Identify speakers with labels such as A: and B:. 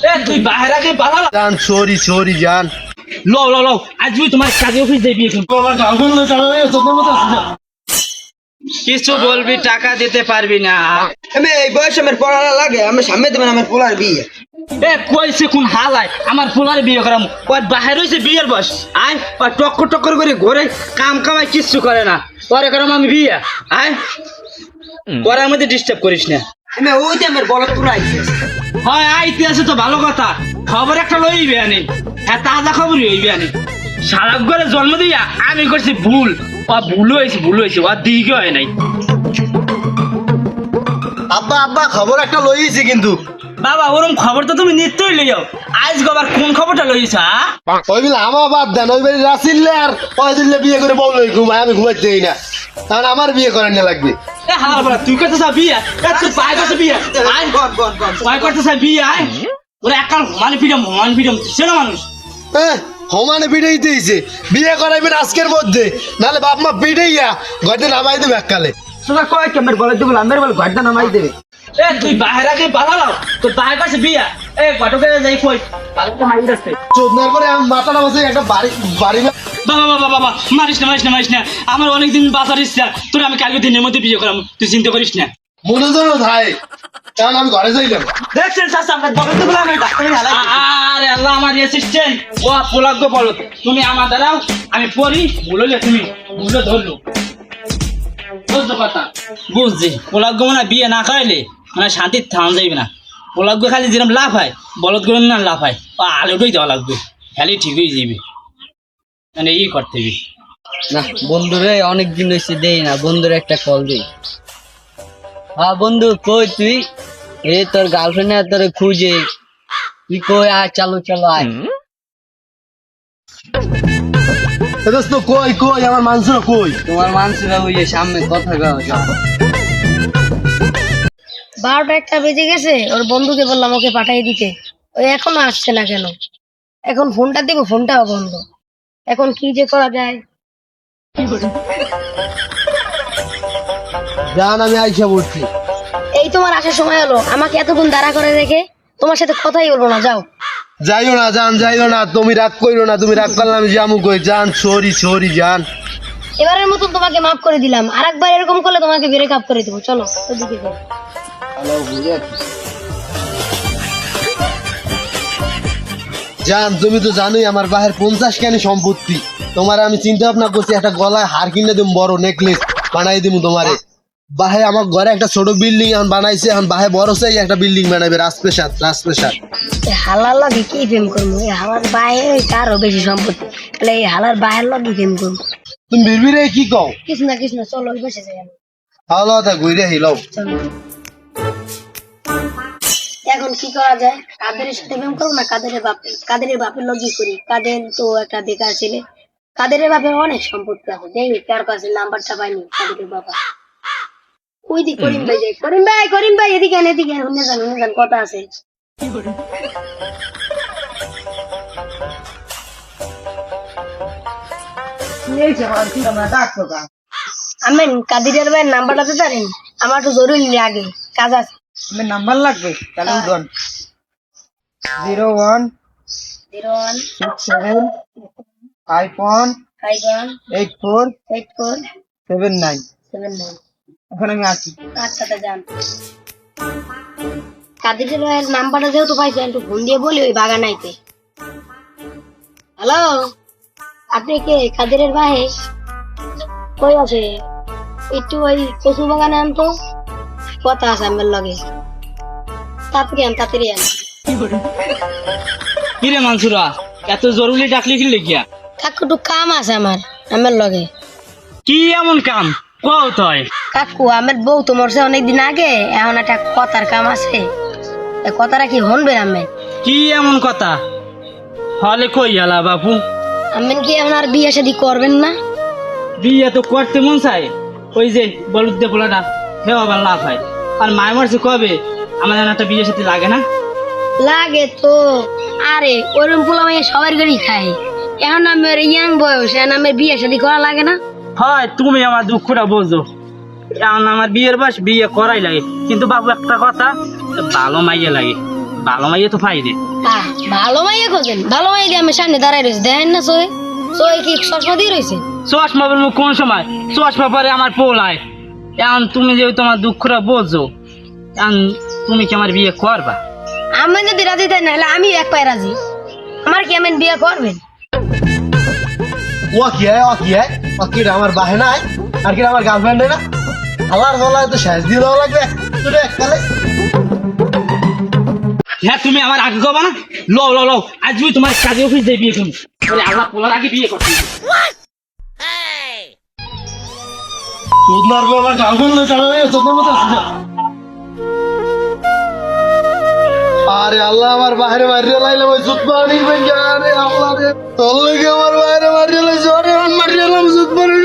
A: এ তুই বাইরে আগে পালা
B: জান সরি সরি জান।
A: লও লও লও আজ তুই তোমার কাজে অফিস যাবি এখন
B: আমার গার্লফ্রেন্ড তোর মতো আছে।
A: কিছু বলবি টাকা দিতে পারবি না।
C: আমি এই বয়সে আমার পড়া লাগে, আমি সামনে দেবেন আমার পোলার বিয়ে।
A: এ কইছে কোন হালায় আমার পোলার বিয়ে করাম, ওই বাহির হইছে বিয়ের বয়স। আয় ওই টক্কর টক্কর করে ঘরে কাম কামাই কিচ্ছু করে না, পরে করাম আমি বিয়ে। আয় পরে আমাদের ডিস্টার্ব করিস না।
C: আমি ওই যে আমার বলত পুরা আইছে।
A: হয় আইতে আছে তো ভালো কথা, খবর একটা লইবি আনি। হ্যাঁ তাজা খবরই হইবি আনি। সারা ঘরে জন্ম দিয়া আমি করছি ভুল, ও ভুল হয়েছে ও দিকে হয় নাই।
B: আব্বা আব্বা খবর একটা লইছি কিন্তু।
A: বাবা ওরম খবর তো তুমি নিত্যই লইও, আজ গবার কোন খবরটা লইছা?
B: ওই বিলে আমার বাদ দেন, ওই বাড়ি রাসিল্লে আর ওই দিল্লে বিয়ে করে বউ লই ঘুমায়, আমি ঘুমাইতেই না, কারণ আমার বিয়ে করেন না লাগবে।
A: এ হালার বলা তুই করতে চা বিয়ে, এ তুই পায় করতে বিয়ে, আয় পায় করতে চা বিয়ে, আয় ওরা একাল মানে ফিডম ছেলে মানুষ।
B: হ্যাঁ সমানে পিঠেই দিয়েছে, বিয়ে করাইবেন আজকের মধ্যে, নাহলে বাপ মা পিঠেইয়া ঘরে নামাই দেবে এককালে।
C: তোরা কয় কেমন বলে দেবো, আমার বলে ঘরটা নামাই দেবে।
A: এ তুই বাইরে আগে পালাও, তোর বাইরে কাছে বিয়া। এ ঘটকে যাই কই পালাতে মারি যাচ্ছে।
B: চোদনার করে আমি মাথাটা বসে একটা বাড়ি বাড়ি
A: বাবা মারিস না, আমার অনেকদিন বাঁচার ইচ্ছা, তোর আমি কালকে দিনের মধ্যে বিয়ে করাম, তুই চিন্তা করিস না।
B: মনে ধরো ভাই, কারণ আমি ঘরে যাইলাম।
A: দেখছেন চাচা আমরা বলে দেবো আমি ডাক্তারে হালাই। আরে আল্লাহ আমার অ্যাসিস্ট্যান্ট ও পোলাগ্য বলো, তুমি আমার দাঁড়াও আমি পড়ি, বললে তুমি বুঝলে ধরলো বুঝছো কথা। বুঝছি পোলাগ্য মানে বিয়ে না খাইলে মানে শান্তির থাম যাইবে না। পোলাগ্য খালি যেরকম লাভ হয় বলদ করে না লাভ হয়, ও আলোটাই দেওয়া লাগবে, খালি ঠিক হয়ে যাবে, মানে ই করতে হবে।
D: না বন্ধুরে অনেক দিন হয়েছে দেই না, বন্ধুরে একটা কল দিই। হ্যাঁ বন্ধু কই তুই? এই তোর গার্লফ্রেন্ড তোর খুঁজে, তুই কই? আয় চলো আয়।
B: দোস্ত কই কই আমার মানুষরা কই?
D: তোমার মানুষরা ওই যে সামনে কথা গাও।
E: 12টা 1টা বেজে গেছে, ওর বন্ধুকে বললাম ওকে পাঠিয়ে দিতে, ওই এখনো আসছে না কেন? এখন ফোনটা দিব, ফোনটাও বন্ধ, এখন কি যে করা যায়।
B: জান আমি আইসা বলছি।
E: এই তোমার আসার সময় হলো, আমাকে এতক্ষণ দাঁড়া করে রেখে তোমার সাথে কথাই বলবো না, যাও।
B: যাইও না জান যাইও না, তুমি রাগ কইরো না, তুমি রাগ করলে আমি জামু কই। জান সরি সরি জান।
E: এবারের মতন তোমাকে মাফ করে দিলাম, আরেকবার এরকম করলে তোমাকে ব্রেক আপ করে দেবো। চলো ওদিকে যাও।
B: জান তুমি তো জানোই আমার বাহের 50 কেনি সম্পত্তি, তোমার আমি চিন্তা ভাবনা করছি একটা গলায় হার কিনে দেবো, বড় নেকলেস বানাই দিব তোমারে। বাহে আমার ঘরে একটা ছোট বিল্ডিং এখন বানাইছে, এখন বাহে বড় চাই একটা বিল্ডিং বানাইবে, রাজপ্রাসাদ।
E: এই হালার লগে কি প্রেম করবো? এই হালার বাইরে কারো বেশি সম্পত্তি, তাহলে এই হালার বাইরের লগে প্রেম করবো।
B: তুমি বিড়বিড়ে কি কও?
E: কিছু না চলো ওই পাশে যাই আমি।
B: হাওলা তা ঘুরে হিলাও।
E: চলো। এখন কি করা যায়? কাদেরের সাথে প্রেম করবো না কাদেরের বাপের লগে করি? কাদের তো একটা বেকার ছেলে, কাদেরের বাপের অনেক সম্পত্তি আছে, দেখি কার কাছে নাম্বারটা পাইনি কাদেরের বাবা। ওই দিক করিম ভাই যাই, করিম ভাই এদিকে শুনে যান কথা আছে। আমেন কাদিরের ভাইয়ের নাম্বারটা দিতে পারেন? আমার তো জরুরি আগে কাজ আছে।
C: আমার নাম্বার লাগবে, তাহলে উঠুন 01
E: 01
C: 67 51 84 79।
E: 79।
C: এখন আমি আসি।
E: আচ্ছা তা যান। কাদিরের ভাইয়ের নাম্বারটা যেহেতু পাইছেন, একটু ফোন দিয়ে বলি ওই বাগানাইতে। হ্যালো, আপনি কে? কাদিরের ভাই কই আছে? একটু ওই কচু বাগানে আনতো, কথা আছে আমার লগে। তাড়াতাড়ি আন।
A: কিরে মানসুরা এত জরুরি ডাকলি কি লেগিয়া?
E: কাকু একটু কাম আছে আমার লগে।
A: কি এমন কাম কও তয়?
E: কাকু আমার বউ তো মরছে অনেকদিন আগে, এখন একটা কথার কাম আছে, কথাটা কি শুনবেন? আমি
A: কি এমন কথা হলে কই আলা বাপু?
E: আমি কি এখন আর বিয়ে শাদী করবেন না?
A: বিয়ে তো করতে মন চাই, ওই যে বলদ দে পোলাটা হেও আবার লাভ হয়। আর মায় মরছে কবে, আমাদের একটা বিয়ে সাথে লাগে না?
E: লাগে তো, আরে ওরম পোলা মাইয়া সবার গাড়ি খায়, এখন আমার ইয়াং বয়স, এখন আমার বিয়ে শাদী করা লাগে না?
A: হয় তুমি আমার দুঃখটা বোঝো, এখন আমার বিয়ের বয়স, বিয়ে করাই লাগে, কিন্তু বাবু একটা কথা, ভালো মাইয়া লাগে। ভালো মাইয়ে তো পাই রে।
E: হ্যাঁ ভালো মাইয়া খোঁজেন, ভালো মাইয়া দিয়ে আমি সামনে দাঁড়াই রয়েছে, দেখেন না সোয়ে সোয়ে কি চশমা দিয়ে রয়েছে।
A: চশমা বলবো কোন সময়? চশমা পরে আমার পোলায়। এখন তুমি যে তোমার দুঃখটা বোঝো, এখন তুমি কি আমার বিয়ে করবা?
E: আমি যদি রাজি থাই নাহলে আমি এক পায়ে রাজি, আমার কি আমি বিয়ে করবেন?
B: ও কি হয়, ও কি হয়, ও কি রে, আমার বাহে নাই আর কি আমার গার্লফ্রেন্ড না? আল্লাহর গলায় তো শেষ দিয়ে দেওয়া লাগবে তোরে এককালে।
A: হ্যাঁ তুমি আমার আগে করবা না? লও লও লও, আজ তুমি তোমার কাজে অফিস দিয়ে বিয়ে করবো। বলে আল্লাহ পোলার আগে বিয়ে করতে হবে।
B: তোর মারবো আমার গার্লফ্রেন্ড তোর মতো আছে। আরে আল্লাহ, আমার বাইরে মারিয়ে লাইলাম ওই জুত পানি আরে আল্লাহ রে, তোর লাগে আমার বাইরে মারিয়ে লাইছে, আরে মারিয়ে লাম জুত পানি